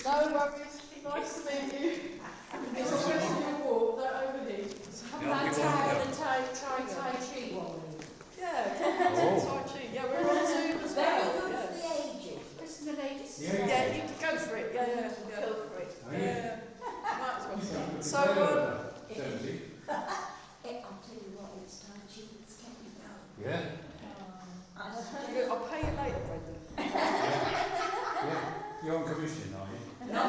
No worries. Nice to meet you. It's a question walk, don't overheat. And Tai Chi one. Yeah, Tai Chi. Yeah, we're on Zoom as well. Very good Yeah. for the ages. Listen to the ladies. Yeah, you can go for it. Yeah. Go for it. Yeah. Might as well. So, I'll tell you what, it's Tai Chi that's kept me going. Yeah. I'll pay you later, Brendan. Yeah. You're on commission, are you? No.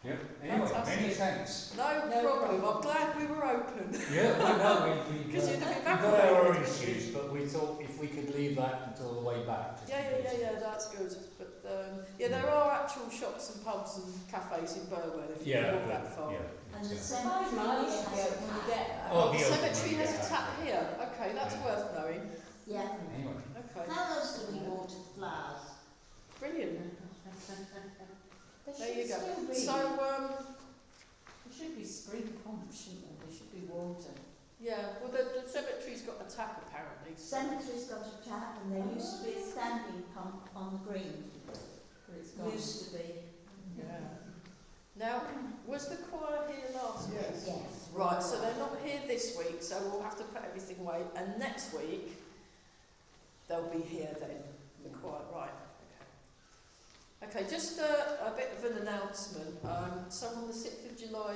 Yeah. Anyway, Fantastic. many thanks. No problem. I'm glad we were open. Yeah, we know we've Because you'd have been got back our already. issues, but we thought if we could leave that until the way back. just in case. Yeah, that's good. But yeah, there are actual shops and pubs and cafes in Burwell if you Yeah, walk that far. yeah. And the It's, cemetery miles has to go when you get there. Oh, The the open cemetery one, has yeah. a tap here. Okay, that's Yeah. worth knowing. Yeah. Anyway. Okay, How else do we water the flowers? brilliant. There There you should go. still be- So, there should be spring pumps, shouldn't there? There should be water. yeah, well, the cemetery's got a tap apparently. Cemetery's got a tap and there used to be a standing pump on the green. But it's gone. Used to be. Yeah. Now, was the choir here last week? Yes. Right, so they're not here this week, so we'll have to put everything away. And next week, they'll be here then, the choir. Right, okay. Okay, just a bit of an announcement. So on the 6th of July,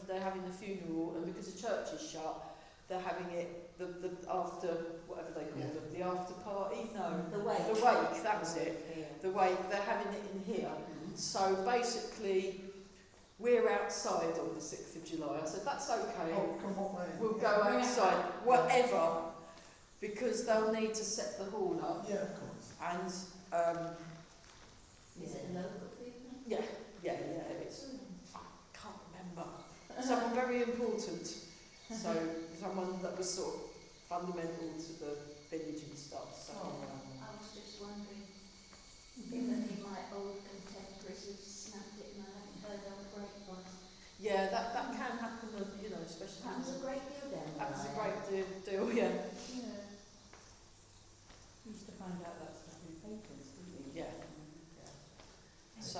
they're having the funeral, and because the church is shut, they're having it, the after, whatever they call it, the after party? No. The wake. The wake, that was it. The wake, they're having it in here. So basically, we're outside on the 6th of July. I said, that's okay. Oh, come on, mate. We'll go outside, whatever, because they'll need to set the hall up. Yeah, of course. And, Is it a local thing? yeah, it's, I can't remember. Someone very important. So, someone that was sort of fundamental to the village and stuff. So, I was just wondering if any of my old contemporaries have snapped it and I haven't heard on the grapevine. yeah, that can happen, you know, especially. Happens a great deal down there. That's a great deal, yeah. Yeah. Used to find out that stuff in papers, didn't you? Yeah. So,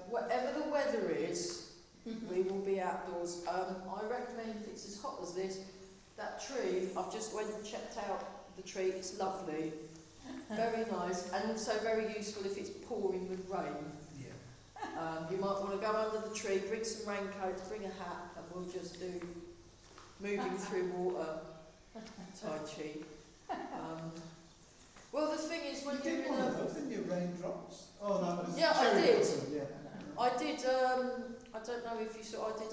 whatever the weather is, we will be outdoors. I recommend if it's as hot as this, that tree, I've just went and checked out the tree, it's lovely, very nice, and also very useful if it's pouring with rain. Yeah. You might want to go under the tree, bring some raincoats, bring a hat, and we'll just do moving through water, Tai Chi. Well, the thing is, when You you're did in one a... of those, didn't you? Raindrops? Oh, that was... Yeah, I cherry did. blossom, yeah. I did, I don't know if you saw, I did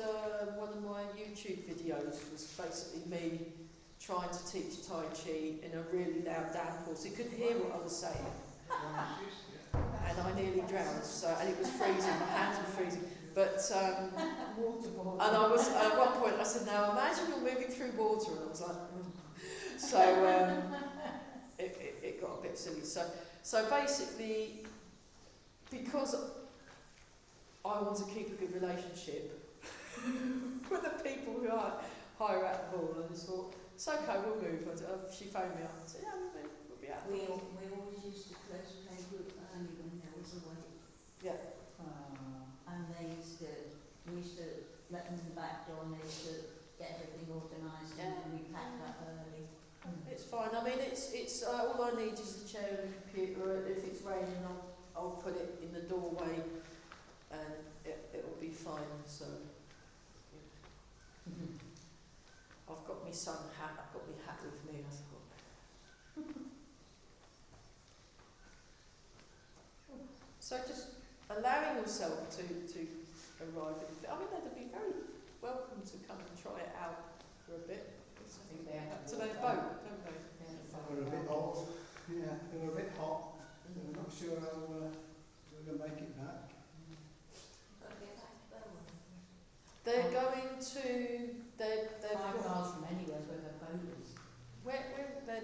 one of my YouTube videos was basically me trying to teach Tai Chi in a really loud downpour, so you couldn't hear what I was saying. And I nearly drowned, so, and it was freezing, my hands were freezing. But, and I was, at one point I said, now imagine you're moving through water, and I was like, So, it got a bit silly. So basically, because I want to keep a good relationship with the people who I hire out the hall, I just thought, it's okay, we'll move. She phoned me up and said, yeah, we'll be out. We always used to close play group early when there was a wake. Yeah. And we used to let them in the back door and they used to get everything organised and then we packed up early. It's fine. I mean, it's all I need is a chair and a computer. If it's raining, I'll put it in the doorway, and it'll be fine. So, I've got my sun hat. I've got my hat with me. I thought. So just allowing yourself to arrive at it. I mean, they'd be very welcome to come and try it out for a bit. I think they have So they vote, don't they? They were a bit hot. Yeah, they were a bit hot. So we're not sure how we're going to make it back. Got to get back to Bowen. They're going to. They're 5 miles from anywhere where their boat is.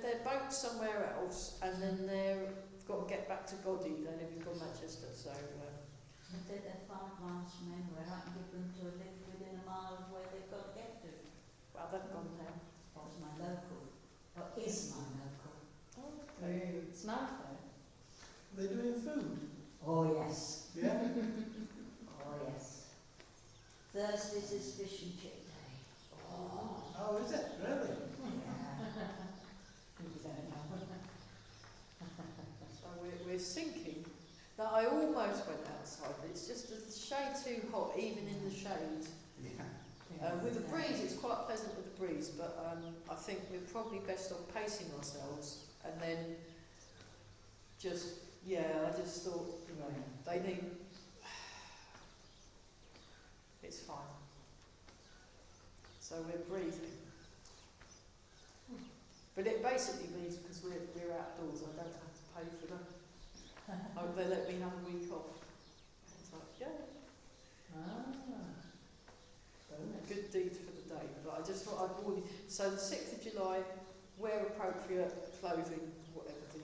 Their boat somewhere else, and then they've got to get back to Goddy. They live in Manchester, so. If they're 5 miles from anywhere, I can give them to live within a mile of where they've got to get to. Well, they've gone now. That's my local. Or is my local. Oh, okay. It's nice though. They're doing food? Oh, yes. Yeah? Oh, yes. Thursdays is fish and chip day. Oh, Oh, is it? Really? yeah. Who's there now? So we're sinking. Now I almost went outside, but it's just a shade too hot, even in the shade. Yeah. With the breeze, it's quite pleasant with the breeze, but I think we're probably best off pacing ourselves and then just, I just thought, they need, it's fine. So we're breathing. But it basically means because we're outdoors, I don't have to pay for them. They let me have a week off. It's like, Bonus. good deed for the day. But I just thought I'd warn you. So the 6th of July, wear appropriate clothing, whatever the.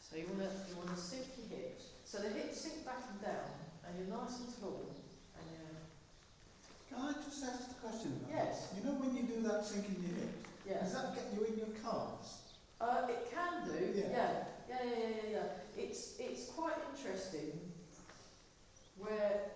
So you wanna sink your hips. So the hips sink back and down, and you're nice and tall, and you're. Can I just ask a question about Yes. that? You know when you do that sinking your hips, does Yes. that get you in your calves? It can do. Yeah. Yeah. It's quite interesting where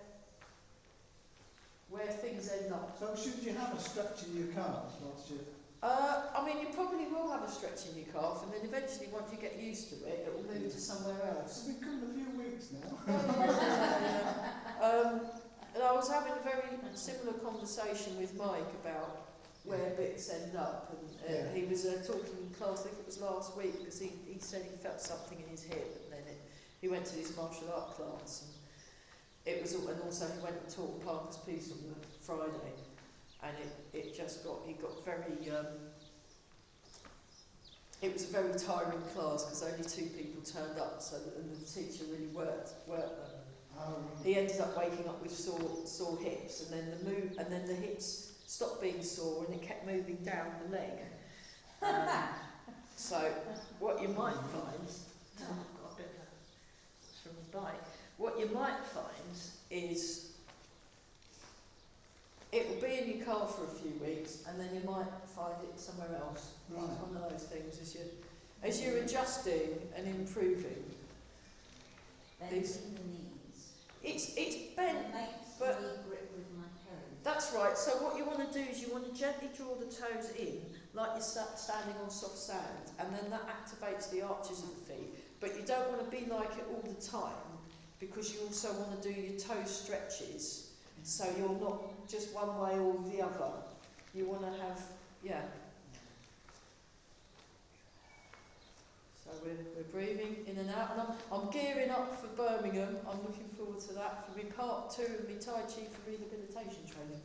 things end up. So should you have a stretch in your calves whilst you... I mean, you probably will have a stretch in your calf, and then eventually, once you get used to it, it will move to somewhere else. It's been a few weeks now. And I was having a very similar conversation with Mike about where bits end up, and he was talking in class, I think it was last week, because he said he felt something in his hip, and then he went to his martial art class, and it was, and also he went and taught Parker's piece on the Friday, and it just got, he got very, it was a very tiring class because only 2 people turned up, so and the teacher really worked them. He ended up waking up with sore hips, and then the hips stopped being sore, and it kept moving down the leg. So what you might find, I've got a bit of a, from the bike. What you might find is it will be in your calf for a few weeks, and then you might find it somewhere else. Right. It's one of those things as you're adjusting and improving. Bending the knees. It's bent. It makes but- me grip with my toes. That's right. So what you want to do is you want to gently draw the toes in, like you're standing on soft sand, and then that activates the arches of the feet. But you don't want to be like it all the time, because you also want to do your toe stretches, so you're not just one way or the other. You want to have, So we're breathing in and out, and I'm gearing up for Birmingham. I'm looking forward to that, for my part 2 of my Tai Chi for rehabilitation training.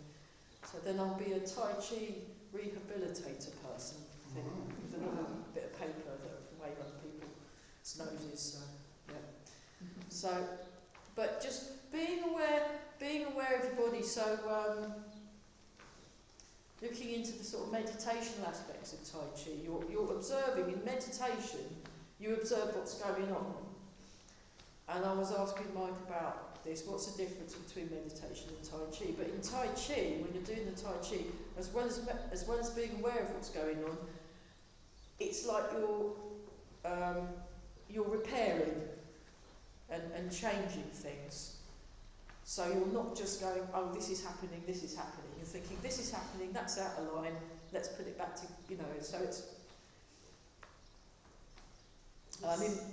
So then I'll be a Tai Chi rehabilitator person, I think, with a little bit of paper that can wave on people's noses. So, but just being aware of your body. So looking into the sort of meditational aspects of Tai Chi, you're observing in meditation. You observe what's going on. And I was asking Mike about this. What's the difference between meditation and Tai Chi? But in Tai Chi, when you're doing the Tai Chi, as well as being aware of what's going on, it's like you're repairing and changing things. So you're not just going, oh, this is happening. You're thinking, this is happening, that's out of line, let's put it back to, so it's...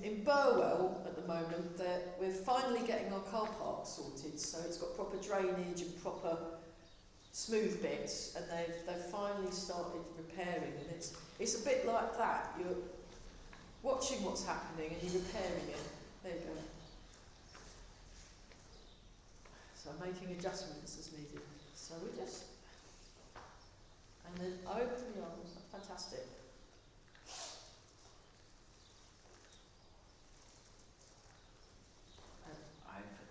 in Burwell at the moment, we're finally getting our car park sorted, so it's got proper drainage and proper smooth bits, and they've finally started repairing, and it's a bit like that. You're watching what's happening and you're repairing it. There you go. So making adjustments as needed. So we just, and then open the arms. Fantastic.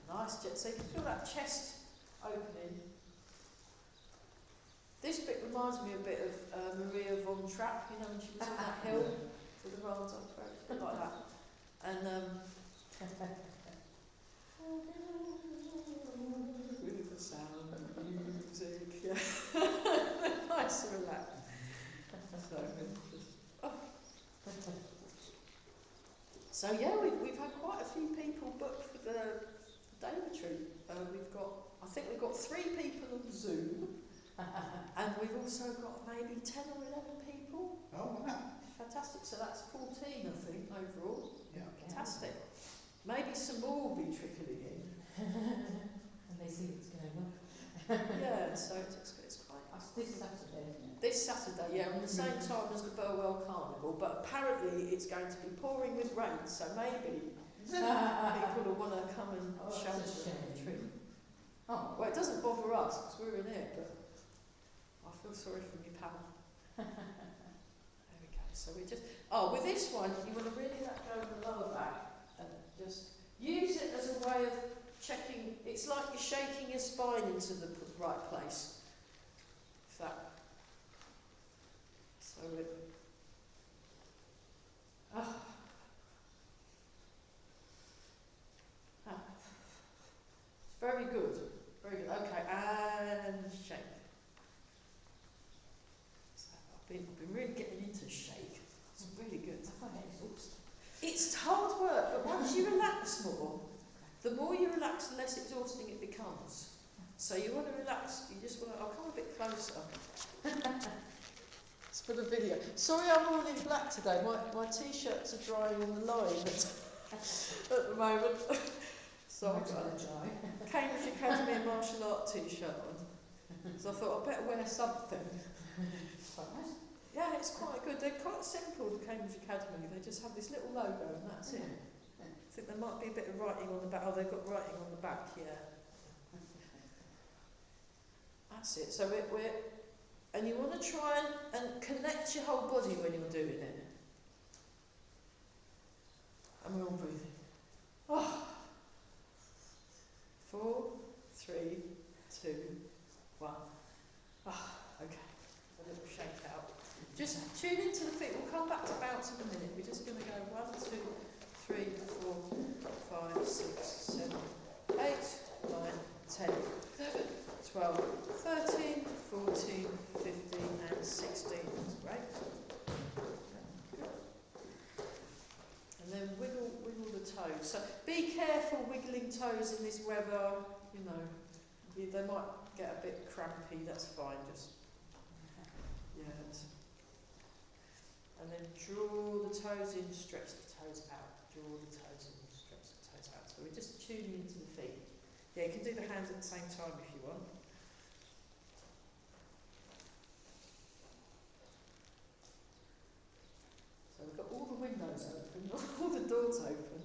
Nice, so you can feel that chest opening. This bit reminds me a bit of Maria von Trapp, when she was on that hill with the rolls up, a bit like that. And with the sound and music, nice and relaxed. So, So yeah, we've had quite a few people booked for the day retreat. I think we've got 3 people on Zoom, and we've also got maybe 10 or 11 people. Oh, wow. Fantastic. So that's 14, I think, overall. Yeah. Fantastic. Maybe some more will be trickling in. And they see what's going on. Yeah, so it's quite. That's this Saturday, isn't it? This Saturday, yeah, on the same time as the Burwell Carnival, but apparently it's going to be pouring with rain, so maybe people will want to come and Oh, that's a shelter shame. in the tree. Oh, Well, it doesn't bother us because we're in it, but I feel sorry for me, pal. There we go. So we just. Oh, with this one, you want to really let go of the lower back and just use it as a way of checking. It's like you're shaking your spine into the right place. If that. So it. Ah. Ah. It's very good. Very good. Okay, and shake. So I've been really getting into shake. It's really good. I find it exhausting. It's hard work, but once you relax more you relax, the less exhausting it becomes. So you want to relax, you just want to, I'll come a bit closer. It's for the video. Sorry I'm all in black today, my t-shirts are drying on the line at the moment. So I've got a Cambridge Academy of Martial Art t-shirt on. So I thought I'd better wear something. Quite nice. Yeah, it's quite good. They're quite simple, the Cambridge Academy. They just have this little logo and that's it. I think there might be a bit of writing on the back. Oh, they've got writing on the back, yeah. That's it. So and you want to try and connect your whole body when you're doing it. And we're all breathing. Oh. 4, 3, 2, 1. Ah, okay. A little shake out. Just tune into the feet. We'll come back to bounce in a minute. We're just going to go 1, 2, 3, 4, 5, 6, 7, 8, 9, 10, 11, 12, 13, 14, 15 and 16. That's great. And then wiggle the toes. So be careful wiggling toes in this weather, you know. They might get a bit crampy, that's fine, just yeah. And then draw the toes in, stretch the toes out. Draw the toes in, stretch the toes out. So we're just tuning into the feet. Yeah, you can do the hands at the same time if you want. So we've got all the windows open, all the doors open.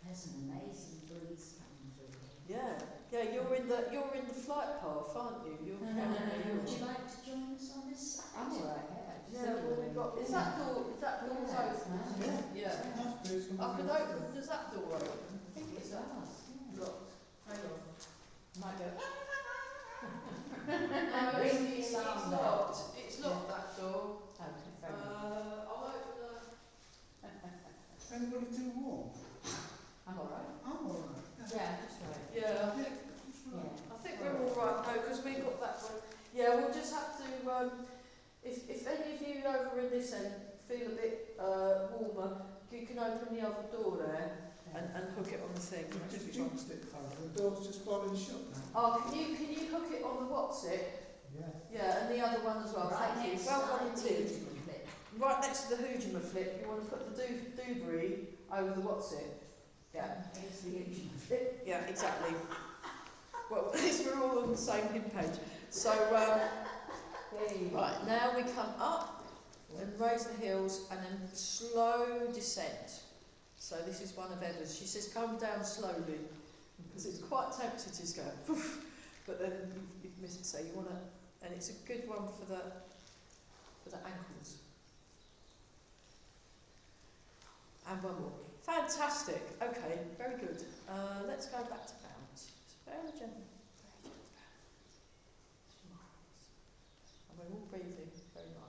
There's an amazing breeze coming through here. Yeah, you're in the flight path, aren't you? You're Would you like to join us on this side? I'm alright, yeah. Yeah, well we've got. Is that door open? Yeah. I could open. Does that door open? I think it does. Locked. Hang on. Might go. No, it's locked. It's locked, that door. Okay, fair enough. I'll open the. Anybody too warm? I'm alright. I'm alright. Yeah, just right. Yeah. I think we're all right now because we got that one. Yeah, we'll just have to. If any of you over in this end feel a bit warmer, you can open the other door there and hook it on the thing. I just jinxed it, though. The door's just falling shut now. Oh, can you hook it on the what's it? Yeah. Yeah, and the other one as well. Right Thank you. next Well to volunteered. the flip. Right next to the Hoojima flip, you want to put the doobry over the what's it? Yeah. Here's the usual flip. Yeah, exactly. Well, at least we're all on the same hymn page. So, right, now we come up and raise the heels and then slow descent. So this is one of Emma's. She says come down slowly because it's quite tempting to just go poof, but then you've missed it. So you want to, and it's a good one for the ankles. And one more. Fantastic. Okay, very good. Let's go back to bounce. It's very gentle. And we're all breathing very nice.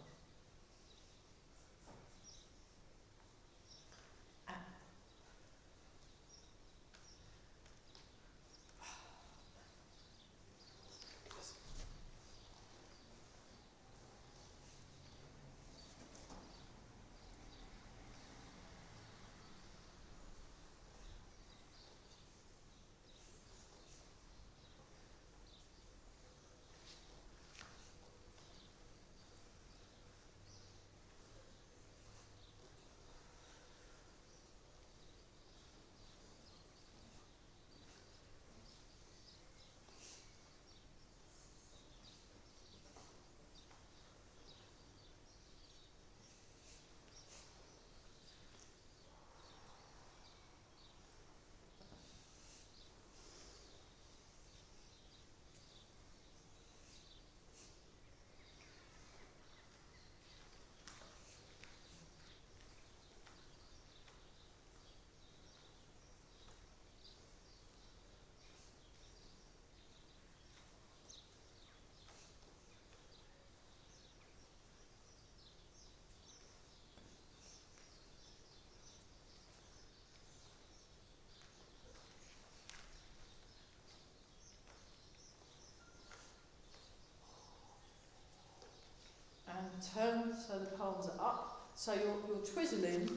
turn so the palms are up. So you're twizzling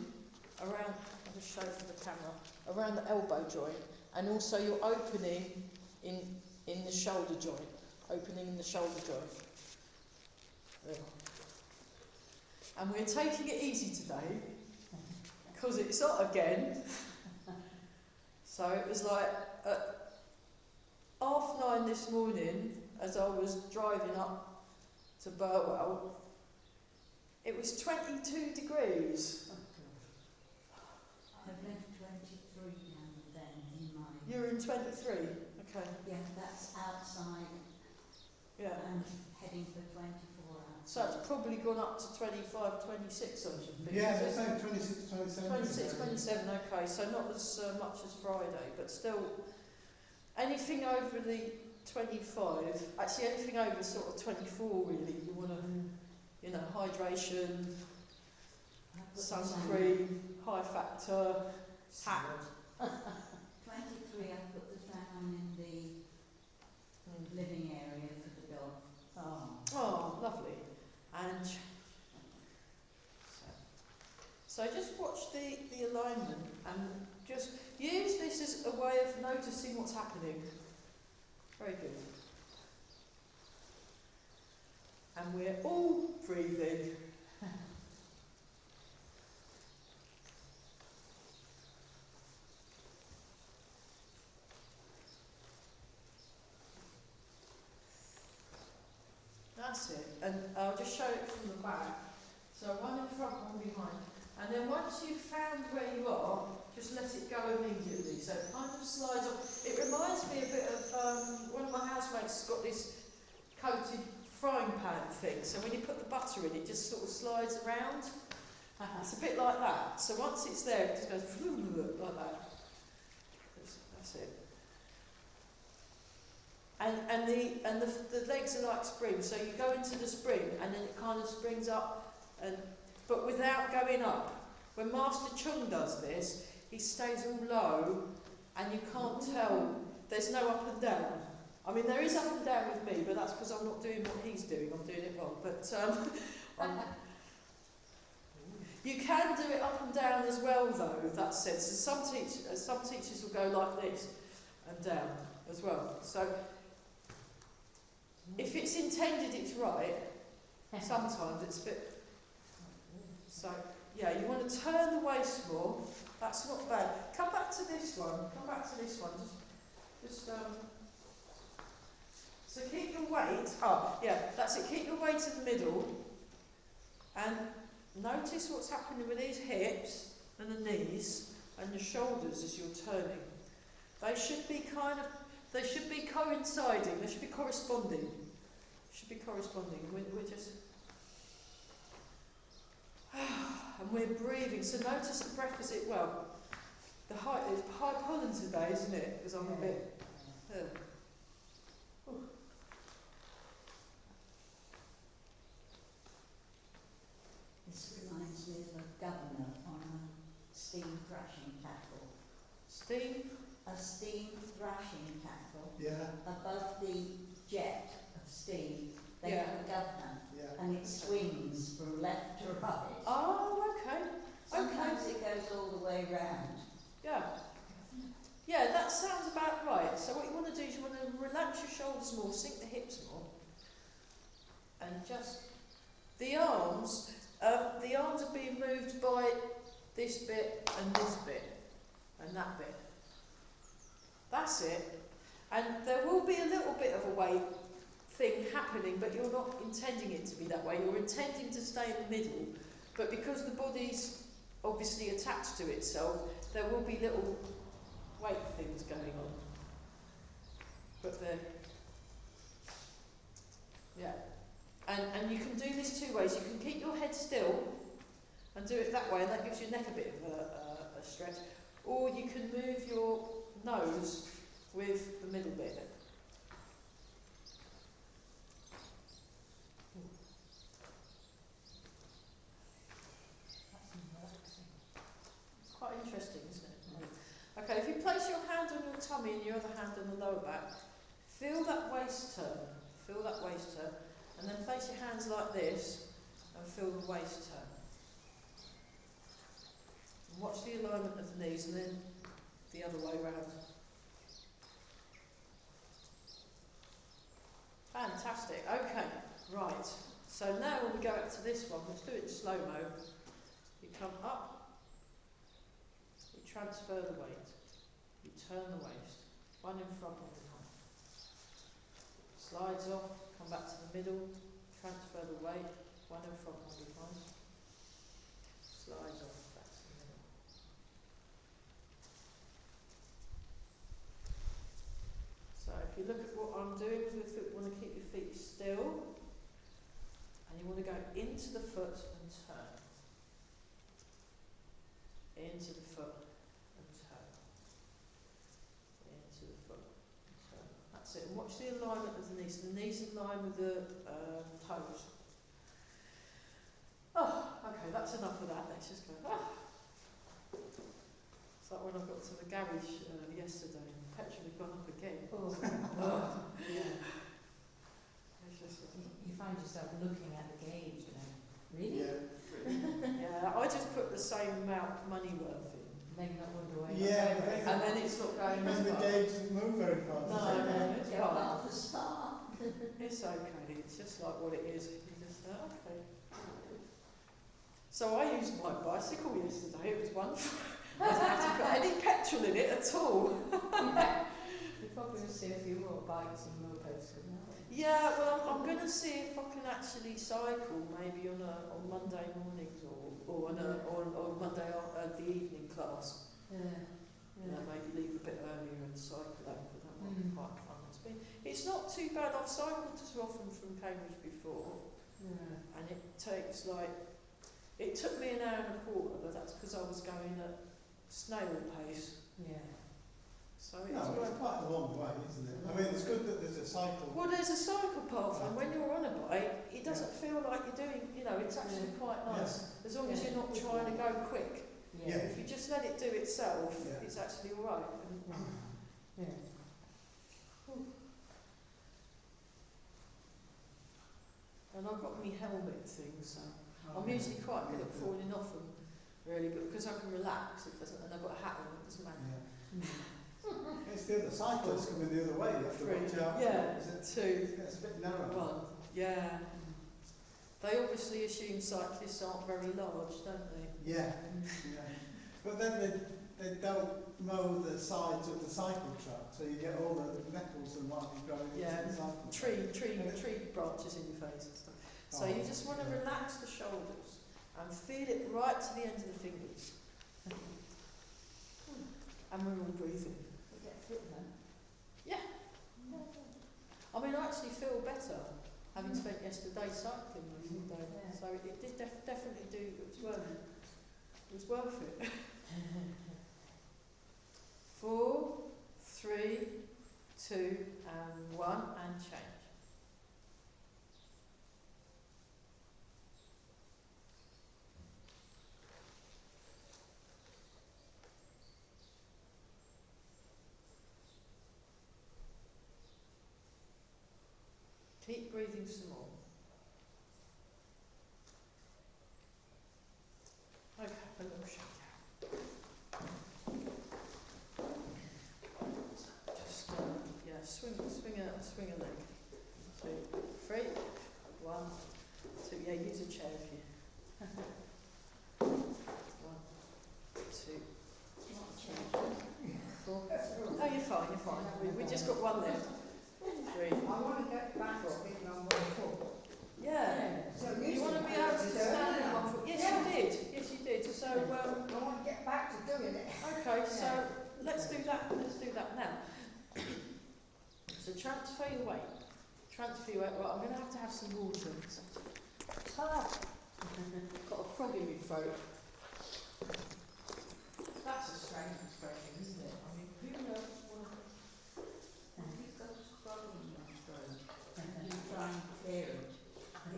around, I'll just show you for the camera, around the elbow joint, and also you're opening in the shoulder joint, opening in the shoulder joint. There. And we're taking it easy today, because it's hot again. So it was like at 9:30 this morning, as I was driving up to Burwell, it was 22 degrees. I've left 23 now then in my... You're in 23? Okay. Yeah, that's outside Yeah. and heading for 24 hours. So it's probably gone up to 25, 26 on your feet. Yeah, is they're it? saying 26, 27. 26, 27, okay, so not as much as Friday, but still, anything over the 25, actually anything over sort of 24 really, you want to, you know, hydration, I put the sunscreen, high factor, hat. 23, I put the fan on in the living area for the dog. Oh, lovely. And so just watch the alignment and just use this as a way of noticing what's happening. Very good. And we're all breathing. That's it. And I'll just show it from the back. So one in front, one behind. And then once you've found where you are, just let it go immediately. So it kind of slides off. It reminds me a bit of, one of my housemates has got this coated frying pan thing. So when you put the butter in, it just sort of slides around. It's a bit like that. So once it's there, it just goes like that. That's it. And the legs are like springs. So you go into the spring, and then it kind of springs up, but without going up. When Master Chung does this, he stays all low, and you can't tell. There's no up and down. I mean, there is up and down with me, but that's because I'm not doing what he's doing. I'm doing it wrong. But you can do it up and down as well, though. That said, so some teachers will go like this and down as well. So if it's intended, it's right. Sometimes it's a bit. So yeah, you want to turn the waist more. That's not bad. Come back to this one. Come back to this one. Just So keep your weight. Oh yeah, that's it. Keep your weight in the middle, and notice what's happening with these hips and the knees and your shoulders as you're turning. They should be they should be coinciding. They should be corresponding. Should be corresponding. We're just. And we're breathing. So notice the breath as it well. It's high pollen today, isn't it? Because I'm a bit. This reminds me of a governor on a steam thrashing tackle. Steam. A steam thrashing tackle. Yeah, Above the jet of steam, they Yeah. have a governor, yeah. and it swings from left to right. Oh, okay. Sometimes it goes all the way round. Yeah. Yeah, that sounds about right. So what you want to do is you want to relax your shoulders more, sink the hips more, and just the arms are being moved by this bit and this bit and that bit. That's it. And there will be a little bit of a weight thing happening, but you're not intending it to be that way. You're intending to stay in the middle, but because the body's obviously attached to itself, there will be little weight things going on. But yeah. And you can do this two ways. You can keep your head still and do it that way, and that gives your neck a bit of a stretch. Or you can move your nose with the middle bit. It's quite interesting, isn't it? Okay, if you place your hand on your tummy and your other hand on the lower back, feel that waist turn. Feel that waist turn. And then place your hands like this and feel the waist turn. And watch the alignment of the knees and then the other way round. Fantastic. Okay, right. So now when we go up to this one, let's do it in slow-mo. You come up, you transfer the weight, you turn the waist, one in front, one behind. Slides off, come back to the middle, transfer the weight, one in front, one behind. Slides off, back to the middle. So if you look at what I'm doing with your foot, you want to keep your feet still, and you want to go into the foot and turn. Into the foot and turn. Into the foot and turn. That's it. And watch the alignment of the knees. The knees in line with the toes. Oh, okay, that's enough of that. Let's just go. Ah. It's like when I got to the garage yesterday, and petrol had gone up again. Oh, Yeah. It's just, you find yourself looking at the gauge, you know. Really? Yeah. yeah, I just put the same amount money worth in. Then you not wonder why. Yeah, And then it's not going Because as the far. gauge doesn't move very fast. No, does it? no, it's Get fine. off the start. It's okay, it's just like what it is. You just okay. So I used my bicycle yesterday, it was wonderful. I didn't have to put any petrol in it at all. You probably will see a few more bikes and mopeds from now. Yeah, well I'm going to see if I can actually cycle maybe on Monday mornings or on Monday the evening class. Yeah. You know, maybe leave a bit earlier and cycle out, but that might be quite fun. It's not too bad. I've cycled to often from Cambridge before, and it takes it took me an hour and a quarter, but that's because I was going at snail pace. Yeah. So No, it's quite a long way, isn't it? I mean, it's good that there's a cycle. well, there's a cycle path, and when you're on a bike, it doesn't feel like you're doing. You know, it's actually quite nice as long as you're not trying to go quick. Yeah. If you just let it do itself, Yeah. it's actually all right. Yeah. And I've got my helmet thing, so I'm usually quite good at falling off them, really, but because I can relax, it doesn't, and I've got a hat on, it doesn't matter. Yeah. It's the other cyclists coming the other way. You have to watch out. Yeah, Is it? two, It's a bit narrow. one, yeah. They obviously assume cyclists aren't very large, don't they? Yeah. Yeah. But then they don't mow the sides of the cycle track, so you get all the nettles and what growing into the cycle track. Tree branches in your face and stuff. So you just want to relax the shoulders and feel it right to the end of the fingers. And we're all breathing. You get fit then. Yeah. I mean, I actually feel better having spent yesterday cycling the full day. Yeah. So it did definitely do, it was worth it. 4, 3, 2, and 1, and change. Keep breathing some more. Okay, a little shake out. Just, swing a leg. 2, 3, 1, 2. Yeah, use a chair if you. 1, 2, Not change. 4. No, you're fine. We just got one left. 3. I want to get back to being on one foot. Yeah. So You want to be able to stand on one foot? Yes, you did. So, I want to get back to doing it. okay, so let's do that. Now. So transfer your weight. Well, I'm going to have some water. Got a frog in my throat. That's a strange expression, isn't it? I mean, who knows what? You've got a frog in your throat. You try and clear it.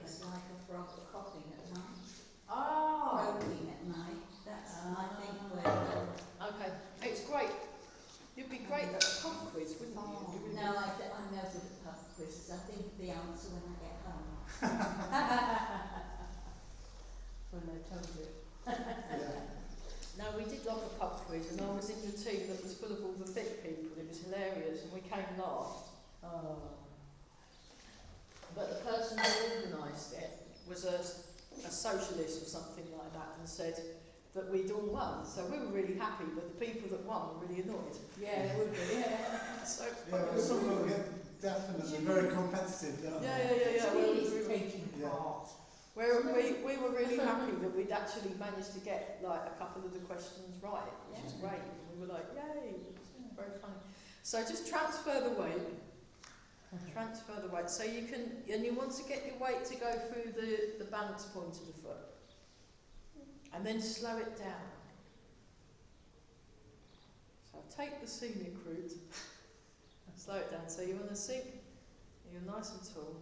It's like a frog coughing at night. Oh. Croaking at night. That's, I think, where... Okay, it's great. You'd be great at a pub quiz, wouldn't you? You would No, I'm no good at pub quizzes. I think of the answer when I get home. laughed. Oh. But the person who organised it was a socialist or something like that, and said that we'd all won. So we were really happy, but the people that won were really annoyed. Yeah, it would be, yeah. So Yeah, well, some of them get definitely very competitive, don't yeah, they? yeah. Really taking Yeah. part. We were really happy that we'd actually managed to get like a couple of the questions right, which was great. And we were like, yay, very funny. So just transfer the weight. Transfer the weight. So you can, and you want to get your weight to go through the balance point of the foot. And then slow it down. So take the scenic route and slow it down. So you want to sink, and you're nice and tall.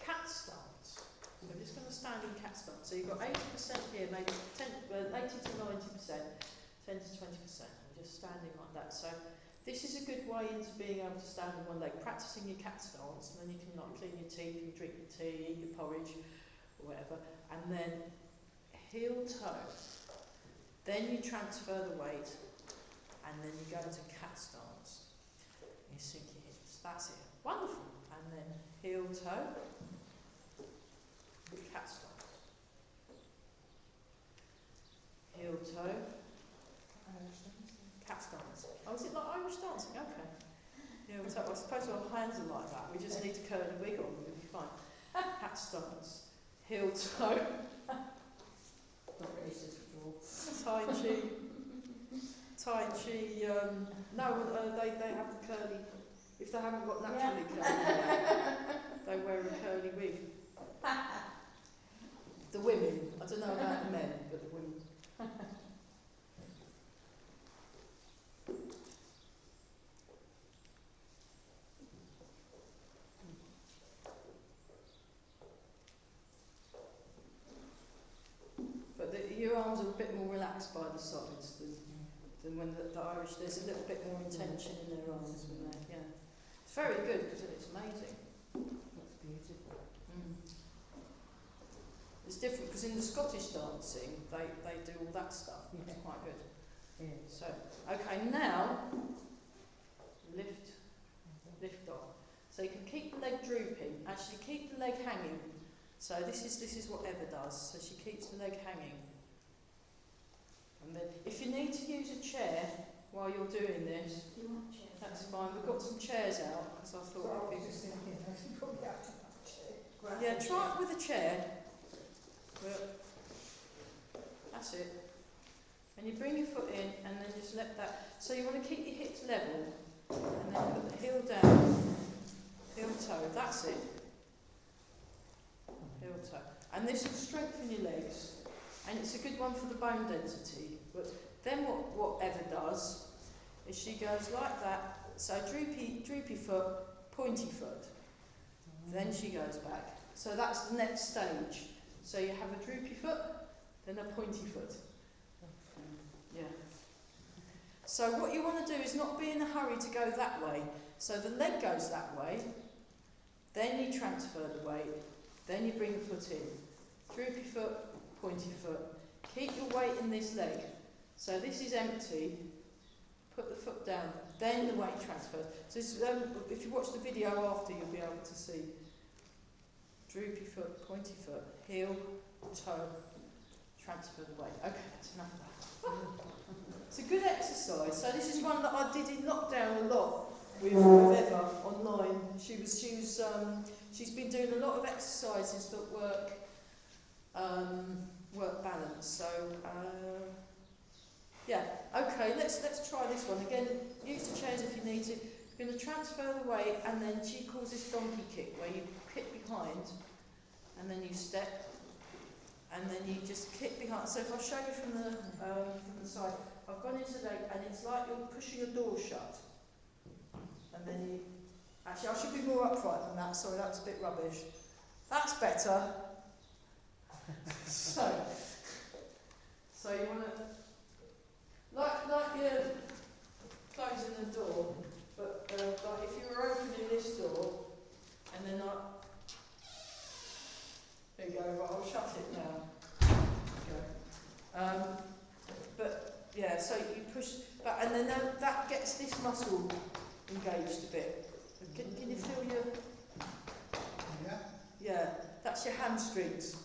Cat stance. So we're just going to stand in cat stance. So you've got 80% here, maybe 80 to 90%, 10 to 20%. And just standing like that. So this is a good way into being able to stand on one leg, practicing your cat stance, and then you can like clean your teeth and drink your tea, eat your porridge, or whatever. And then heel toe. Then you transfer the weight, and then you go into cat stance. You sink your hips. That's it. Wonderful. And then heel toe. Cat stance. Heel toe. Cat stance. Oh, is it like Irish dancing? Okay. Heel toe. I suppose our hands are like that. We just need to curl and wiggle and we'll be fine. Cat stance. Heel toe. Not racist at all. Tai Chi. Tai Chi. They have the curly. If they haven't got naturally curly hair, they wear a curly wig. The women. I don't know about the men, but the women. But your arms are a bit more relaxed by the sides than when the Irish. There's a little bit more intention in their arms. Yeah, it's very good because it's amazing. That's beautiful. It's different because in the Scottish dancing they do all that stuff. It's quite good. Yeah. So okay, now lift off. So you can keep the leg drooping. Actually, keep the leg hanging. So this is what Eva does. So she keeps the leg hanging. And then, if you need to use a chair while you're doing this, Do you want chairs? that's fine. We've got some chairs out because I So I thought was it'd just thinking, I should probably have to have a chair. be. Yeah, try it with a chair. But that's it. And you bring your foot in, and then just let that. So you want to keep your hips level, and then put the heel down, heel toe. That's it. Heel toe. And this will strengthen your legs, and it's a good one for the bone density. But then what Eva does is she goes like that. So droopy foot, pointy foot. Then she goes back. So that's the next stage. So you have a droopy foot, then a pointy foot. Yeah. So what you want to do is not be in a hurry to go that way. So the leg goes that way, then you transfer the weight, then you bring the foot in. Droopy foot, pointy foot. Keep your weight in this leg. So this is empty. Put the foot down, then the weight transfers. So this, if you watch the video after, you'll be able to see. Droopy foot, pointy foot, heel, toe, transfer the weight. Okay, that's enough of that. It's a good exercise. So this is one that I did in lockdown a lot with Eva online. She's been doing a lot of exercises that work balance. So yeah, okay. Let's try this one again. Use the chairs if you need to. You're going to transfer the weight, and then she calls this donkey kick, where you kick behind, and then you step, and then you just kick behind. So if I show you from the side, I've gone into the leg, and it's like you're pushing a door shut, and then Actually, I should be more upright than that. Sorry, that's a bit rubbish. That's better. So you want to, like you're closing the door, but like if you were opening this door, and then there you go. Right, I'll shut it now. There you go. But yeah, so you push back, and then that gets this muscle engaged a bit. Can you feel your? Yeah. Yeah, that's your hamstrings.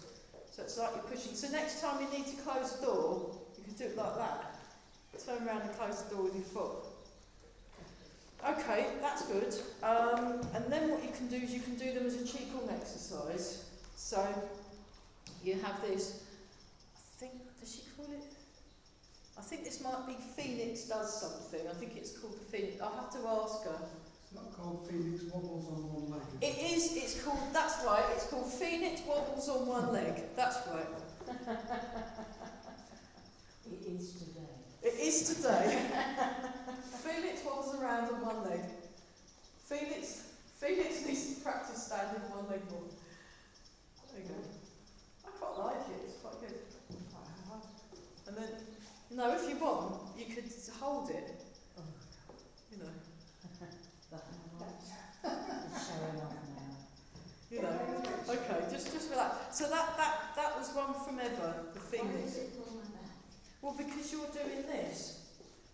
So it's like you're pushing. So next time you need to close the door, you can do it like that. Turn around and close the door with your foot. Okay, that's good. And then what you can do is you can do them as a qigong exercise. So you have this. I think, does she call it? I think this might be Phoenix does something. I think it's called the Phoenix. I'll have to ask her. It's not called Phoenix wobbles on one leg. It is, it's called, that's right, it's called Phoenix wobbles on one leg. That's right. It is today. It is today. Phoenix wobbles around on one leg. Phoenix needs to practice standing on one leg more. There you go. I quite like it, it's quite good. And then, if you want, you could hold it. You know. It's showing off now. You know. Okay, just relax. So that was one from Eva, the Why Phoenix. is it on my back? Well, because you're doing this.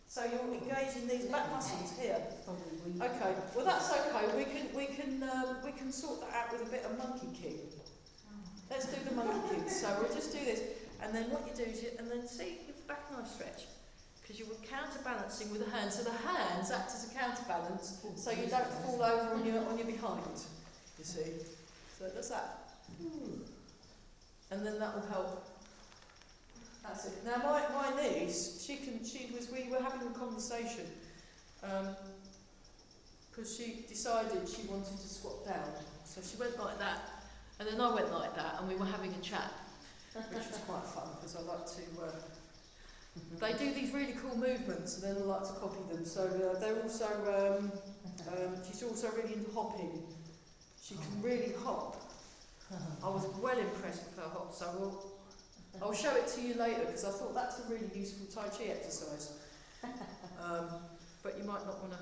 So you're engaging these back muscles here. Probably weak. Okay, well that's okay. We can sort that out with a bit of monkey king. Let's do the monkey king. So we'll just do this, and then what you do is and then see give the back a nice stretch, because you were counterbalancing with the hands. So the hands act as a counterbalance, so you don't fall over on your behind. You see, so it does that, and then that will help. That's it. Now my niece, we were having a conversation, because she decided she wanted to squat down. So she went like that, and then I went like that, and we were having a chat, which was quite fun, because I like to, they do these really cool movements, and then I like to copy them. So they're also, she's also really into hopping. She can really hop. I was well impressed with her hop, so I'll show it to you later, because I thought that's a really useful Tai Chi exercise. But you might not want to.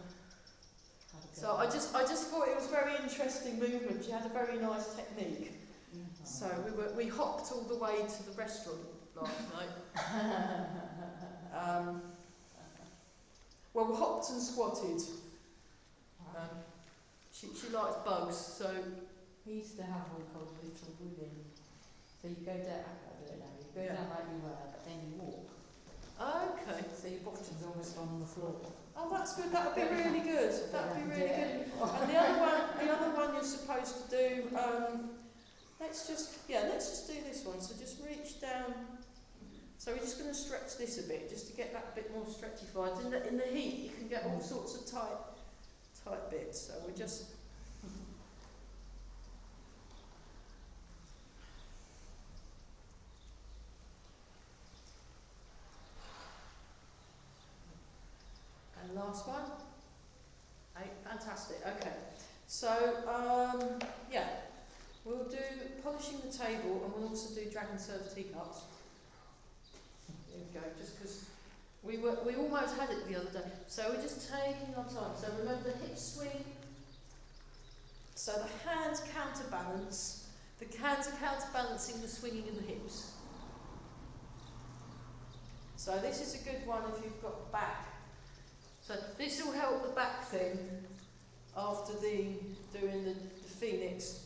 So I just thought it was a very interesting movement. She had a very nice technique. So we hopped all the way to the restaurant last night. Well, we hopped and squatted. She likes bugs, so We used to have one called Little Women. So you go down, I don't know, you go down like you were, but then you walk. okay. So your bottom's almost on the floor. Oh, that's good. That would be really good. That would be really good. And the other one you're supposed to do. Let's just do this one. So just reach down. So we're just going to stretch this a bit, just to get that a bit more stretchified. In the heat, you can get all sorts of tight bits. So we're just. And last one. 8, fantastic. Okay. So we'll do polishing the table, and we'll also do dragon served teacups. There we go. Just because we almost had it the other day. So we're just taking our time. So remember the hip swing. So the hands counterbalance. The hands are counterbalancing the swinging in the hips. So this is a good one if you've got back. So this will help the back thing after doing the Phoenix.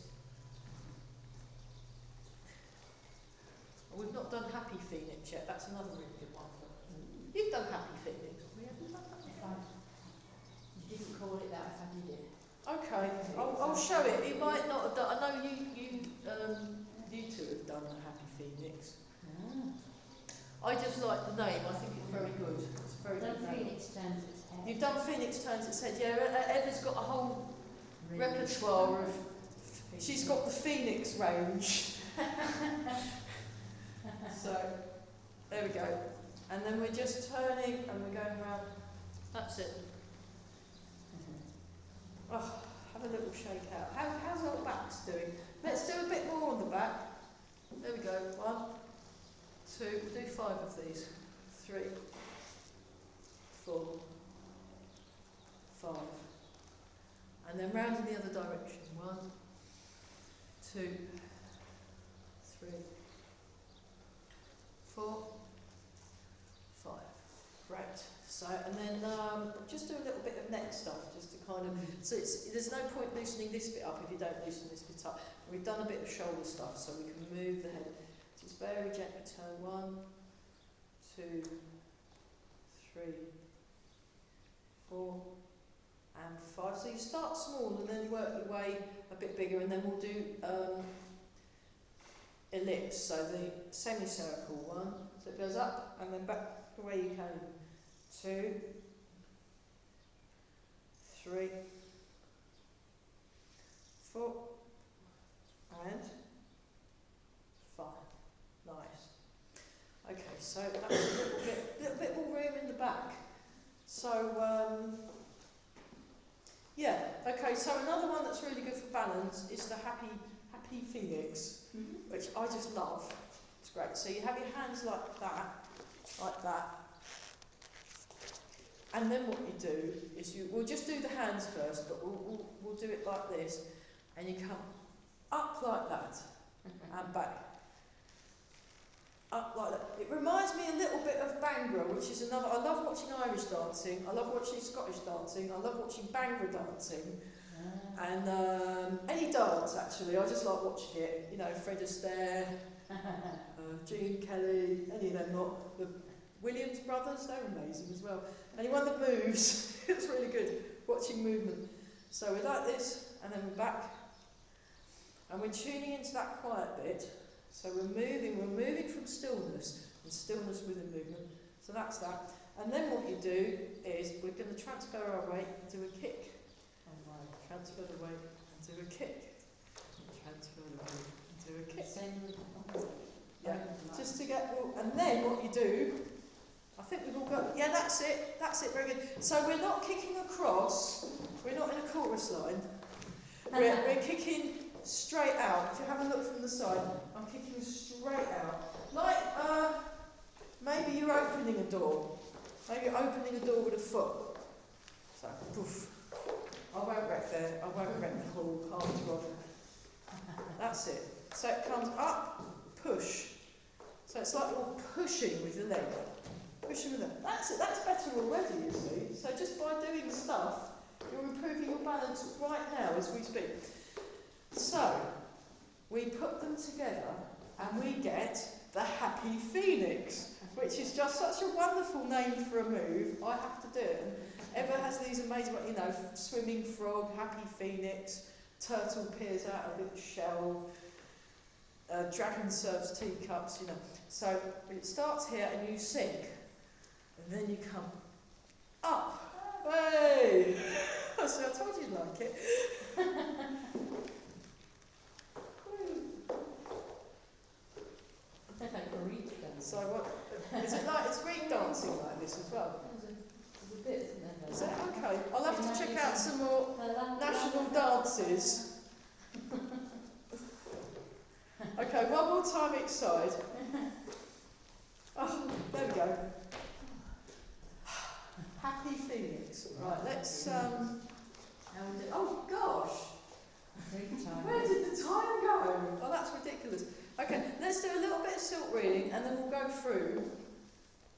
We've not done Happy Phoenix yet. That's another really good one. You've done Happy Phoenix. We haven't done that. You didn't call it that if I did it. Okay, I'll show it. It might not have done. I know you two have done the Happy Phoenix. I just like the name. I think it's very good. It's a very good name. Phoenix turns its head. You've done Phoenix turns its head. Yeah, Eva's got a whole repertoire of. She's got the Phoenix range. So there we go. And then we're just turning and we're going round. That's it. Oh, have Have a little shake out. How's our backs doing? Let's do a bit more on the back. There we go. 1, 2, we'll do 5 of these. 3, 4, 5. And then round in the other direction. 1, 2, 3, 4, 5. Great. So, and then just do a little bit of neck stuff, just to kind of, so there's no point loosening this bit up if you don't loosen this bit up. We've done a bit of shoulder stuff, so we can move the head. Just very gently turn. 1, 2, 3, 4, and 5. So you start small and then work your way a bit bigger, and then we'll do ellipse, so the semicircle one. So it goes up and then back the way you came. 2, 3, 4, and 5. Nice. Okay, so that's a little bit more room in the back. So yeah. Okay. So another one that's really good for balance is the happy phoenix, which I just love. It's great. So you have your hands like that. And then what you do is we'll just do the hands first, but we'll do it like this, and you come up like that and back, up like that. It reminds me a little bit of Bhangra, which is another. I love watching Irish dancing. I love watching Scottish dancing. I love watching Bhangra dancing, and any dance actually. I just like watching it. You know, Fred Astaire, Gene Kelly, any of them. Not the Williams brothers, they're amazing as well. Anyone that moves, it's really good, watching movement. So we're like this, and then we're back. And we're tuning into that quiet bit. So we're moving from stillness, and stillness within movement. So that's that. And then what you do is, we're going to transfer our weight and do a kick. Transfer the weight and do a kick. Transfer the weight and do a kick. Yeah, just to get, and then what you do, I think we've all got, yeah, that's it, very good. So we're not kicking across, we're not in a chorus line, we're kicking straight out. If you have a look from the side, I'm kicking straight out. Like, maybe you're opening a door. Maybe you're opening a door with a foot. So, poof. I won't wreck there, I won't wreck the whole carter off. That's it. So it comes up, push. So it's like you're pushing with your leg. Pushing with it. That's it, that's better already, you see. So just by doing stuff, you're improving your balance right now as we speak. So, we put them together and we get the Happy Phoenix, which is just such a wonderful name for a move. I have to do it. And Eva has these amazing, you know, swimming frog, Happy Phoenix, turtle peers out of its shell, dragon serves teacups, you know. So it starts here and you sink, and then you come up. Hey! So I told you you'd like it. So what, is it like, it's Greek dancing like this as well? There's a bit, isn't there? Is that okay? I'll have to check out some more national dances. Okay, one more time each side. Oh, there we go. Happy Phoenix. Right, let's oh gosh! Where did the time go? Oh, that's ridiculous. Okay, let's do a little bit of silk reading, and then we'll go through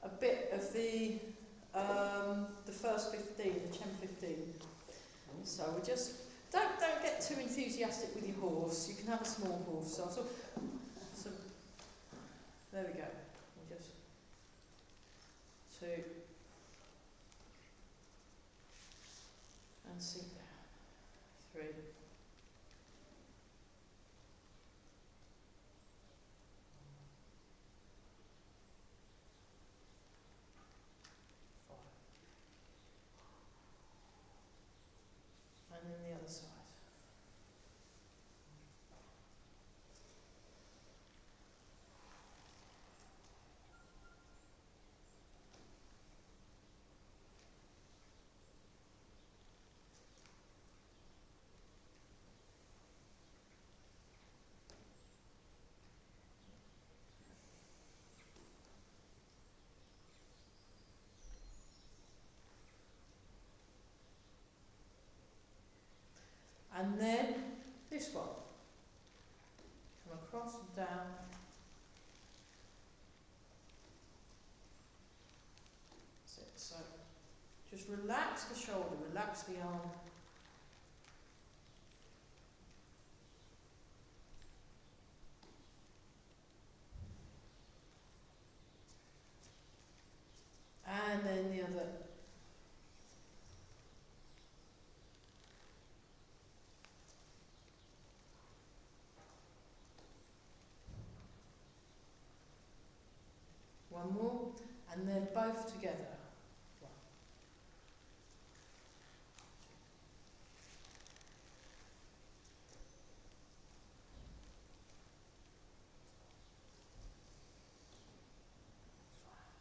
a bit of the first 15, the Chen 15. So we just don't get too enthusiastic with your horse. You can have a small horse. So there we go. We'll just 2 and sink down. 3. 5. And then the other side. And then this one. Come across and down. That's it. So just relax the shoulder, relax the arm. And then the other. One more, and then both together. One.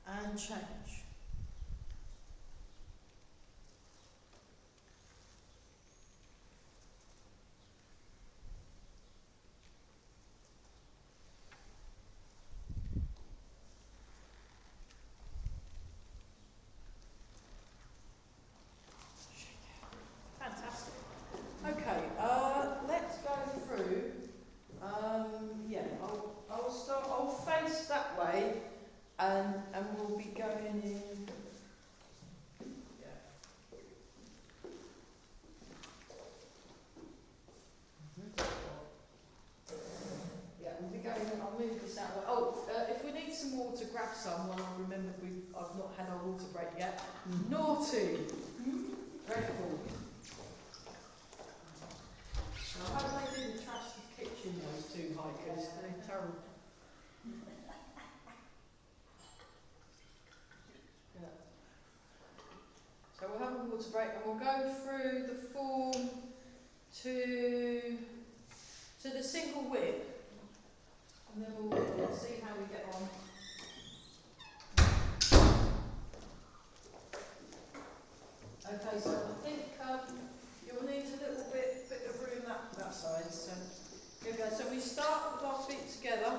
And change. Fantastic. Okay, let's go through. Yeah, I'll start. I'll face that way, and we'll be going in. Yeah. Yeah, we'll be going. I'll move this out. Oh, if we need some water, grab some. When I remember I've not had our water break yet. Naughty. Dreadful. I hope they didn't trash the kitchen, those two hikers. They're terrible. Yeah. So we'll have a water break and we'll go through the form to the single whip, and then we'll see how we get on. Okay, so I think you'll need a little bit of room that side. So here we go. So we start with our feet together.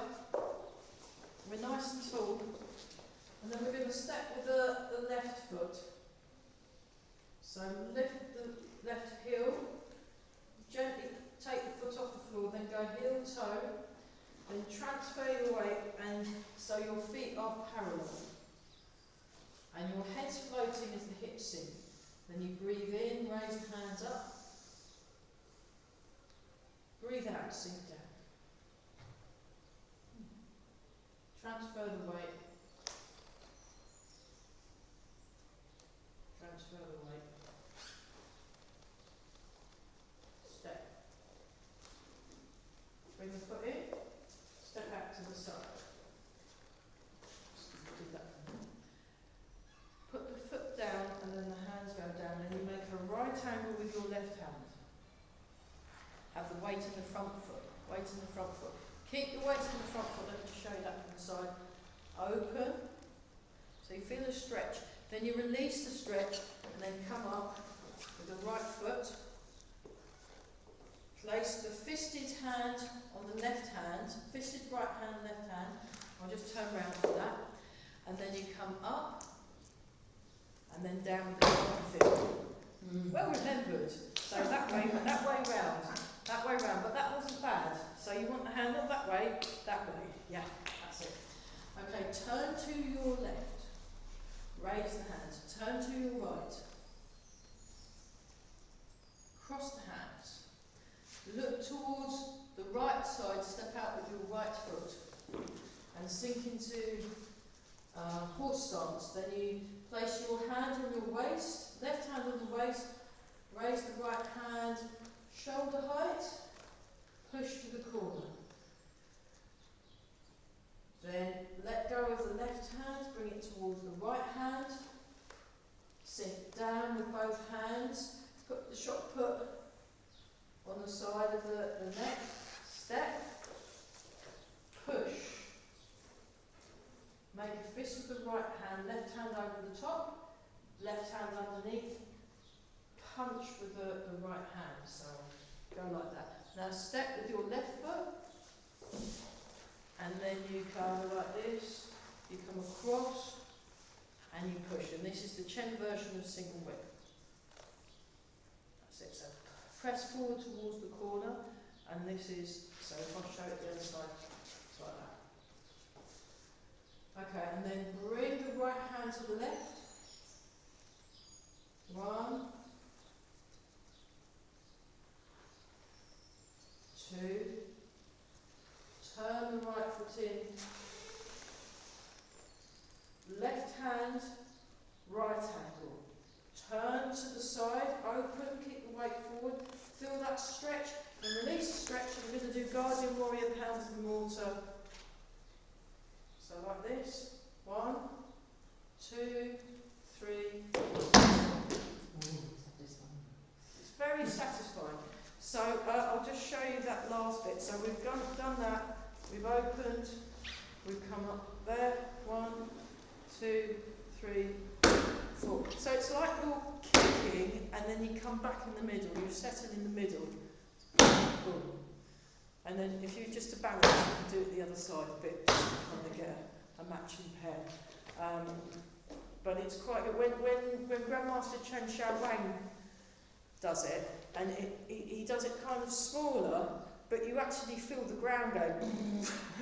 We're nice and tall, and then we're going to step with the left foot. So lift the left heel, gently take the foot off the floor, then go heel toe, then transfer your weight, and so your feet are parallel, and your head's floating as the hips sink. Then you breathe in, raise the hands up. Breathe out, sink down. Transfer the weight. Transfer the weight. Step. Bring the foot in. Step out to the side. Do that for me. Put the foot down and then the hands go down, and you make a right angle with your left hand. Have the weight in the front foot. Weight in the front foot. Keep your weight in the front foot. Let me just show you that from the side. Open. So you feel a stretch. Then you release the stretch and then come up with the right foot. Place the fisted hand on the left hand. Fisted right hand, left hand. I'll just turn around for that. And then you come up and then down with the front foot. Well remembered. So that way round. That way round, but that wasn't bad. So you want the hand not that way, that way. Yeah, that's it. Okay, turn to your left. Raise the hands. Turn to your right. Cross the hands. Look towards the right side. Step out with your right foot. And sink into horse stance. Then you place your hand on your waist. Left hand on the waist. Raise the right hand. Shoulder height. Push to the corner. Then let go of the left hand, bring it towards the right hand. Sink down with both hands. Put the shot put on the side of the neck. Step. Push. Make a fist with the right hand, left hand over the top, left hand underneath. Punch with the right hand. So go like that. Now step with your left foot, and then you come like this, you come across, and you push. And this is the Chen version of single whip. That's it. So press forward towards the corner, and this is, so if I show it the other side, it's like that. Okay, and then bring the right hand to the left. 1, 2, turn the right foot in, left hand, right ankle, turn to the side, open, kick the weight forward, feel that stretch, and release the stretch, and we're going to do Guardian Warrior Pounds and Mortar. So like this, 1, 2, 3, it's very satisfying. So I'll just show you that last bit. So we've done that, we've opened, we've come up there, 1, 2, 3, 4. So it's like you're kicking and then you come back in the middle, you settle in the middle. Boom. And then if you just to balance, you can do it the other side a bit, just to kind of get a matching pair. But it's quite good. When Grandmaster Chen does it, and he does it kind of smaller, but you actually feel the ground go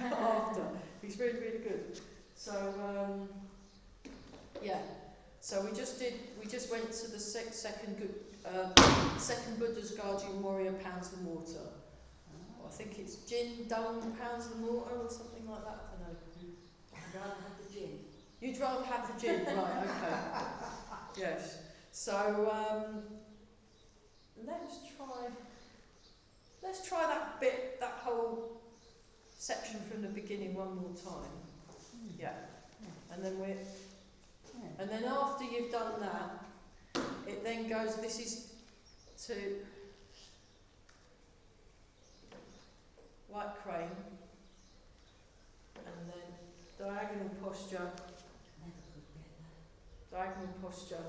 after. He's really, really good. So yeah. So we just went to the second Buddha's Guardian Warrior Pounds and Mortar. I think it's Jin Dong Pounds and Mortar or something like that. I don't know. I'd rather have the gin. You'd rather have the gin, right? Okay. Yes. So let's try that bit, that whole section from the beginning one more time. Yeah. And then after you've done that, it then goes. This is to white crane, and then diagonal posture. Diagonal posture,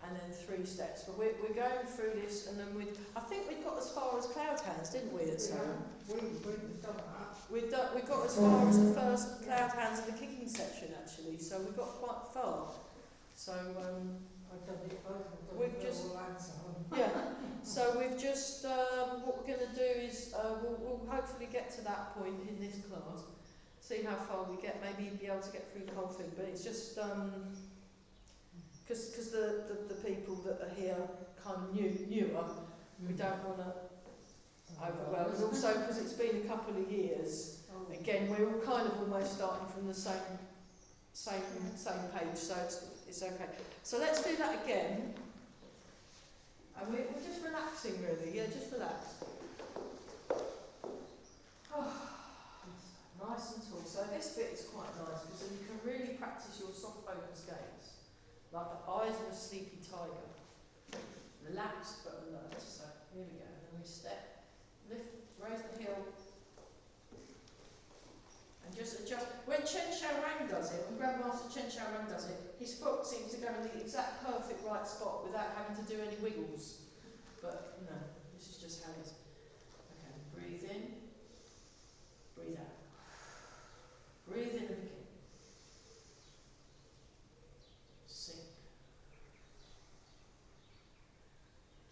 and then 3 steps. But we're going through this, and then I think we got as far as cloud hands, didn't we? We've done that. We got as far as the first cloud hands in the kicking section, actually. So we got quite far. So I've done it both. we've just So we've just what we're going to do is we'll hopefully get to that point in this class. See how far we get. Maybe be able to get through the whole thing. But it's just because the people that are here kind of newer, we don't want to overwhelm. And also because it's been a couple of years, again we're all kind of almost starting from the same page, so it's okay. So let's do that again, and we're just relaxing really. Yeah, just relax. Nice and tall. So this bit is quite nice because then you can really practice your soft focus gaze. Like the eyes of a sleepy tiger. Relaxed but alert. So here we go. Then we step, lift, raise the heel, and just adjust. When Chen does it, when Grandmaster Chen does it, his foot seems to go in the exact perfect right spot without having to do any wiggles. But no, this is just how it is. Okay, breathe in, breathe out. Breathe in and begin. Sink.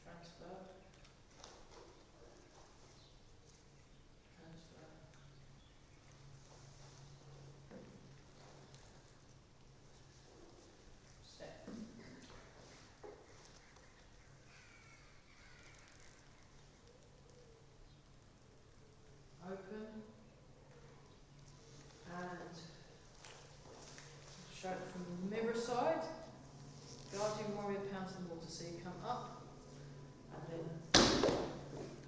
Transfer. Transfer. Step. Open. And show it from the mirror side. Guardian Warrior Pounds and Mortar. So you come up and then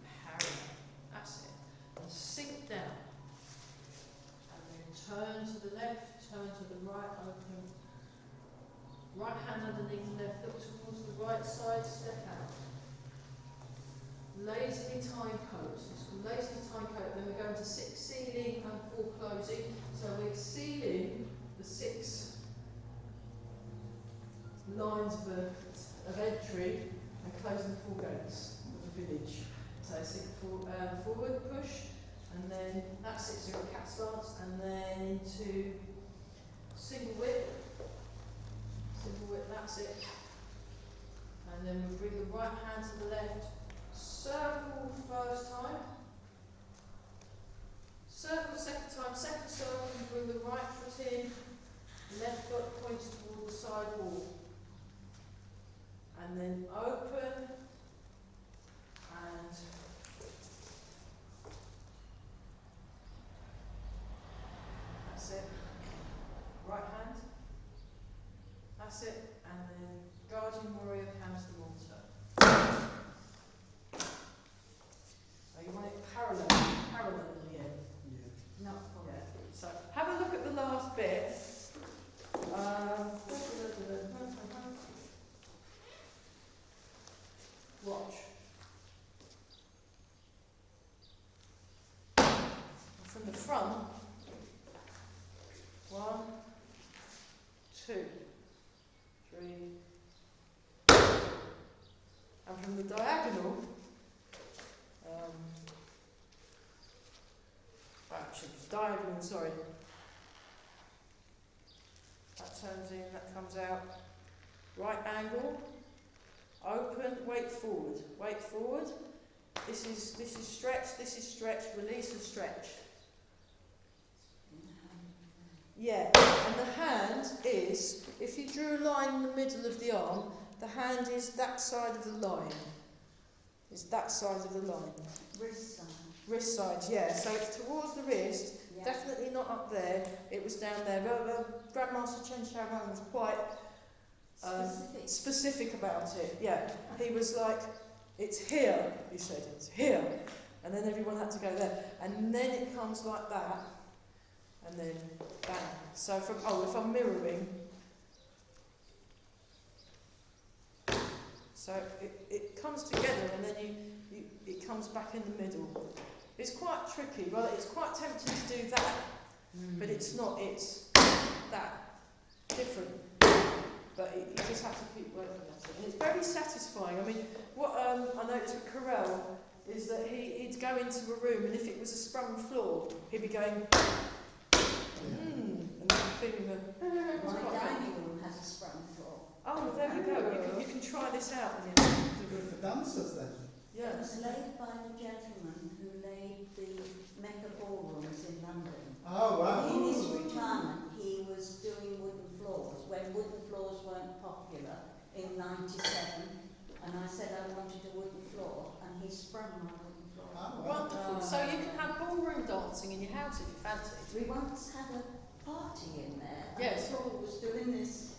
parry. That's it. And sink down. And then turn to the left, turn to the right, open. Right hand underneath the left, look towards the right side, step out. Lazily time pose. It's called lazily time pose. Then we're going to 6 sealing and 4 closing. So we're sealing the 6 lines of entry and closing the 4 gates of the village. So forward push, and then that's it. So you're cat stance, and then into single whip. Single whip. That's it. And then we bring the right hand to the left. Circle first time. Circle second time. Second circle, you bring the right foot in, left foot points toward the side wall. And then open and that's it. Right hand. That's it. And then guardian warrior counts the monster. So you want it parallel in the end. Yeah. Not quite. Yeah. So have a look at the last bit. Watch. From the front, 1, 2, 3, and from the diagonal, actually, diagonal, sorry. That turns in, that comes out. Right angle, open, weight forward, weight forward. This is stretch, release and stretch. Yeah, and the hand is, if you drew a line in the middle of the arm, the hand is that side of the line. It's that side of the line. Wrist side. Wrist side, yeah. So it's towards the wrist, Yeah. definitely not up there. It was down there. Grandmaster Chen was quite specific about it. Yeah, he was like, it's here, he said, it's here. And then everyone had to go there. And then it comes like that. And then bang. So from, if I'm mirroring, so it comes together and then it comes back in the middle. It's quite tricky. Well, it's quite tempting to do that, but it's not. It's that different. But you just have to keep working at it. And it's very satisfying. I mean, what I noticed with Carell is that he'd go into a room and if it was a sprung floor, he'd be going, and then feeling the. My dining room has a sprung floor. Oh, there we go. You can try this out. Good for dancers then. Yeah. It was laid by the gentleman who laid the Mecca ballrooms in London. Oh, wow. In his retirement, he was doing wooden floors when wooden floors weren't popular in '97. And I said I wanted a wooden floor, and he sprung my wooden floor. Oh, wow. Wonderful. So you can have ballroom dancing in your house if you fancy. We once had a party in there. Yes. And Paul was doing this.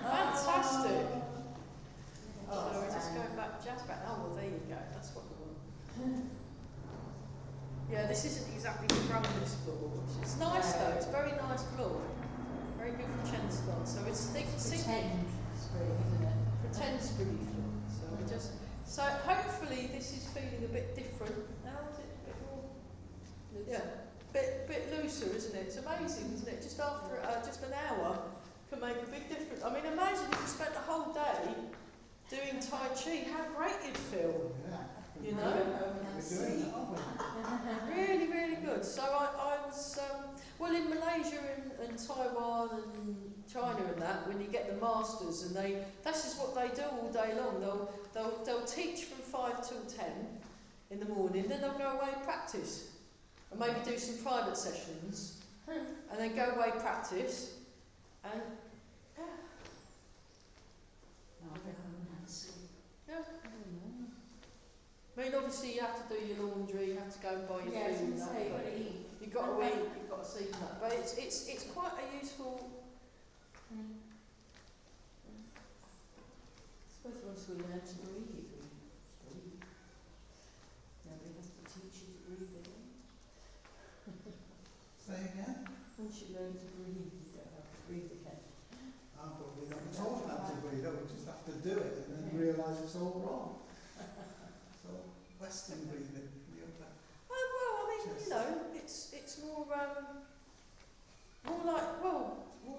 Fantastic. Oh, So we're just going back, jazz back. Oh, well, there you go. That's what we want. Yeah, this isn't exactly sprung this floor. It's nice though. It's a very nice floor. Very good for Chen's dance. So it's Pretend spring, isn't it? pretend springy floor. So we just. So hopefully this is feeling a bit different now. Is it a bit more? Yeah. Bit looser, isn't it? It's amazing, isn't it? Just after just an hour can make a big difference. I mean, imagine if you spent the whole day doing Tai Chi, how great you'd feel. Yeah. You know? We're doing that, aren't we? Really, really good. So I was, well, in Malaysia and Taiwan and China and that, when you get the masters and this is what they do all day long. They'll teach from 5 till 10 in the morning, then they'll go away and practice. And maybe do some private sessions, and then go away practice, and yeah. I mean, obviously you have to do your laundry, you have to go and buy your food and that, but you've got to eat, you've got to sleep and that. But it's quite a useful. I suppose once we learn to breathe, nobody has to teach you to breathe again. Say again? Once you learn to breathe, you don't have to breathe again. But we're not told how to breathe, we just have to do it and then realise it's all wrong. So, Western breathing. Well, I mean, you know, it's more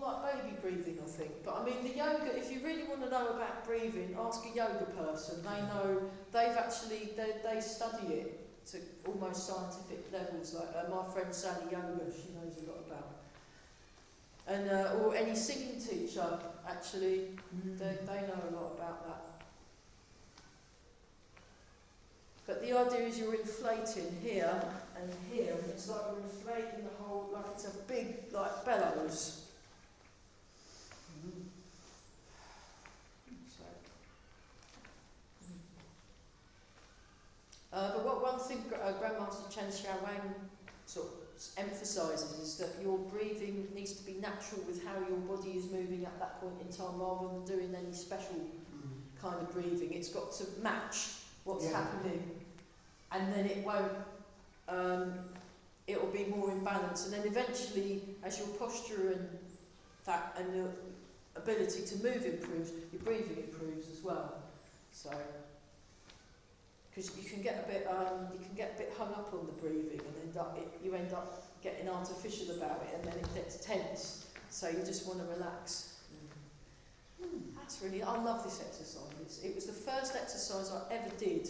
like baby breathing, I think. But I mean, the yoga. If you really want to know about breathing, ask a yoga person. They know. They study it to almost scientific levels. Like my friend Sally Yoga, she knows a lot about. And or any singing teacher, actually, they know a lot about that. idea is you're inflating here and here, and it's like you're inflating the whole, like it's a big, like bellows. So, but one thing Grandmaster Chen sort of emphasises is that your breathing needs to be natural with how your body is moving at that point in time, rather than doing any special kind of breathing. It's got to match what's happening, and then it won't. It'll be more in balance, and then eventually, as your posture and your ability to move improves, your breathing improves as well. So, because you can get a bit hung up on the breathing, and you end up getting artificial about it, and then it gets tense. So you just want to relax. That's really, I love this exercise. It was the first exercise I ever did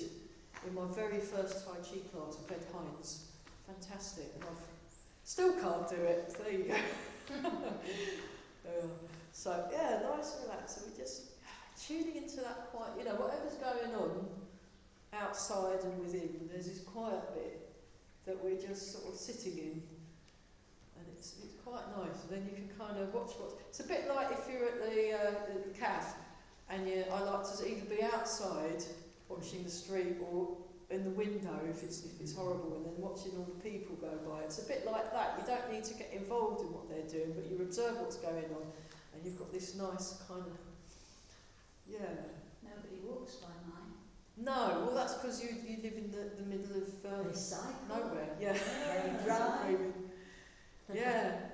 in my very first Tai Chi class with Ed Hines. Fantastic, and I still can't do it. So there you go. So yeah, nice and relaxed. So we're just tuning into that quiet. You know, whatever's going on outside and within, there's this quiet bit that we're just sort of sitting in, and it's quite nice. And then you can kind of watch what. It's a bit like if you're at the cafe, and I like to either be outside watching the street or in the window if it's horrible, and then watching all the people go by. It's a bit like that. You don't need to get involved in what they're doing, but you observe what's going on, and you've got this nice kind of Nobody walks by mine. No, well that's because you live in the middle of nowhere. Yeah. They drive. Yeah.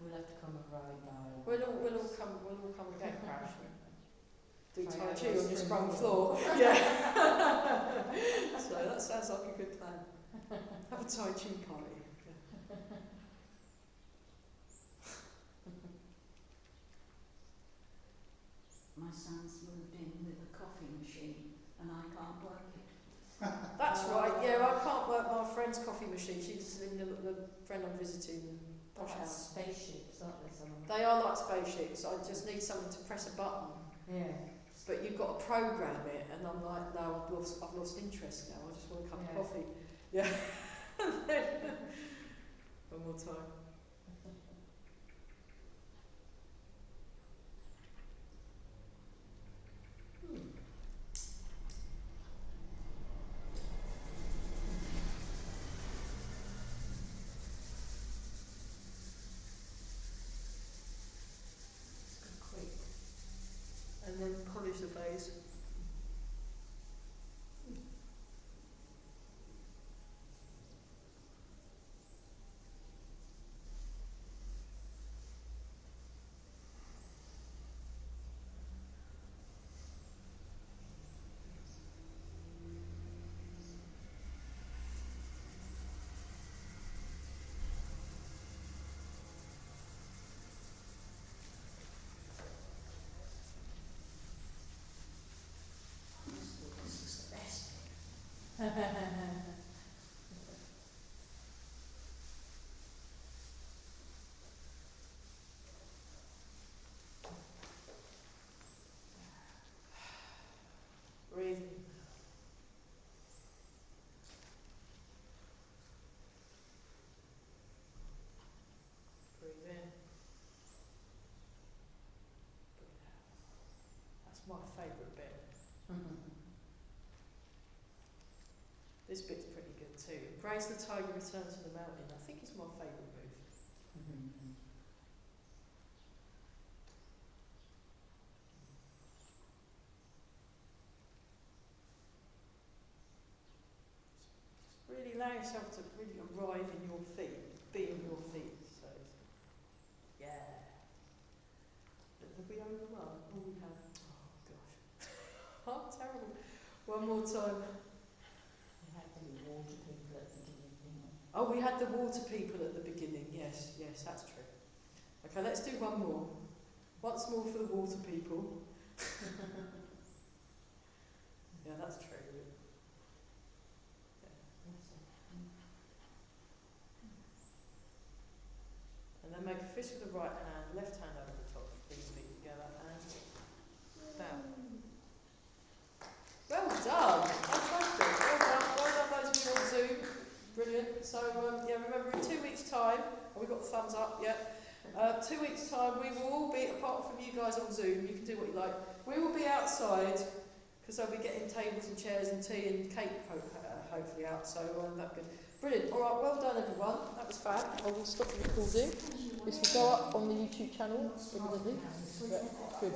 We'll have to come and ride by. We'll all come and get crashed. Do Try Tai out Chi your on your spring sprung floor. floor. Yeah. So that sounds like a good plan. Have a Tai Chi party. My son's moved in with a coffee machine, and I can't work it. That's right, yeah, I can't work my friend's coffee machine. She's in the friend I'm visiting, posh Like house. spaceships, aren't they, some of them? They are like spaceships. I just need someone to press a button. Yeah. But you've got to program it, and I'm like, no, I've lost interest now. I just want a cup of coffee. Yeah. One more time. Quick. And then polish the base. This is the best. Breathing. Breathe in. Breathe out. That's my favourite bit. This bit's pretty good too. Embrace the tiger, return to the mountain. I think it's my favourite move. Really allow yourself to really arrive in your feet, be in your feet. So, yeah. Have we overrun? Oh, we have. Oh, gosh. Oh, terrible. One more time. We had the water people at the beginning, didn't we? Oh, we had the water people at the beginning. Yes, that's true. Okay, let's do one more. Once more for the water people. Yeah, that's true. And then make a fist with the right hand, left hand over the top, these feet together, and down. Well done! Fantastic. Well done, well done. week's time, we will all be, apart from you guys on Zoom, you can do what you like, we will be outside, because I'll be getting tables and chairs and tea and cake hopefully out, so that'll be good. Brilliant. All right, well done everyone. That was fab. I will stop the recording. This will go up on the YouTube channel. Good.